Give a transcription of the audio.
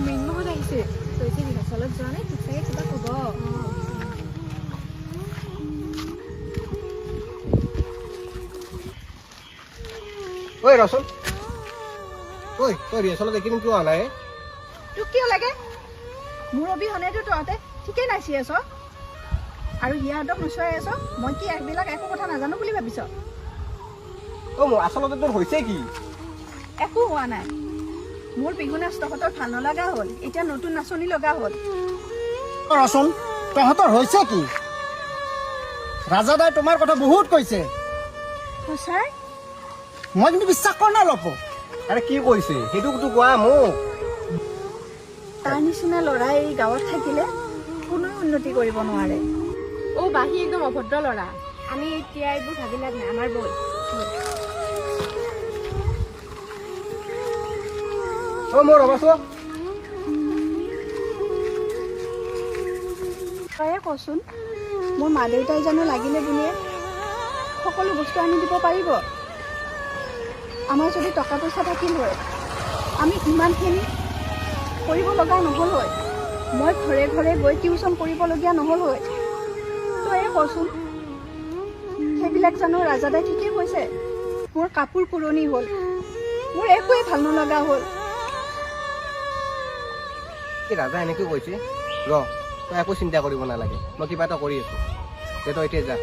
main মহত আহিছে তই যে ৰিহাৰ্চেলত যোৱা নাই তোক চাগে কিবা ক'ব ঐ ৰচোন ঐ তই ৰিহাৰ্চেলত এইকেইদিন কিয় অহা নাই তোক কিয় লাগে মোৰ অবিহনেতো তহঁতে ঠিকেই নাচি আছ আৰু সিহঁতক নোচোৱাই আছ মই কি এইবিলাক একো কথা নাজানো বুলি ভাবিছ মোৰ আচলতে তোৰ হৈছে কি একো হোৱা নাই মোৰ বিহু নাচ তহঁতৰ ভাল নলগা হ'ল এতিয়া নতুন নাচনি লগা হ'ল ৰচোন তহঁতৰ হৈছে কি ৰাজাদাই তোমাৰ কথা বহুত কৈছে সঁচাই মই কিন্তু বিশ্বাস কৰা নাই লপ আৰে কি কৈছে সেইটোতো কোৱা মোক তাৰ নিচিনা ল'ৰা এই গাঁৱত থাকিলে কোনো উন্নতি কৰিব নোৱাৰে বাহী একদম অভদ্ৰ ল'ৰা আমি এতিয়া এইবোৰ ভাবি লাভ নাই আমাৰ বল মোৰ ৰবাচোন তয়ে কচোন মোৰ মা দেউতাই জানো লাগিলে বুলিয়ে সকলো বস্তু আনি দিব পাৰিব আমাৰ যদি টকা পইচা থাকিল হয় আমি ইমানখিনি কৰিব লগা নহ'ল হয় মই ঘৰে ঘৰে গৈ টিউশ্যন কৰিবলগীয়া নহ'ল হয় তয়ে কচোন সেইবিলাক জানো ৰাজাদাই ঠিকেই কৈছে মোৰ কাপোৰ পুৰণি হ'ল মোৰ একোৱেই ভাল নলগা হ'ল ৰাজা এনেকৈ কৈছে ৰ তই একো চিন্তা কৰিব নালাগে মই কিবা এটা কৰি আছো তই এতিয়া যা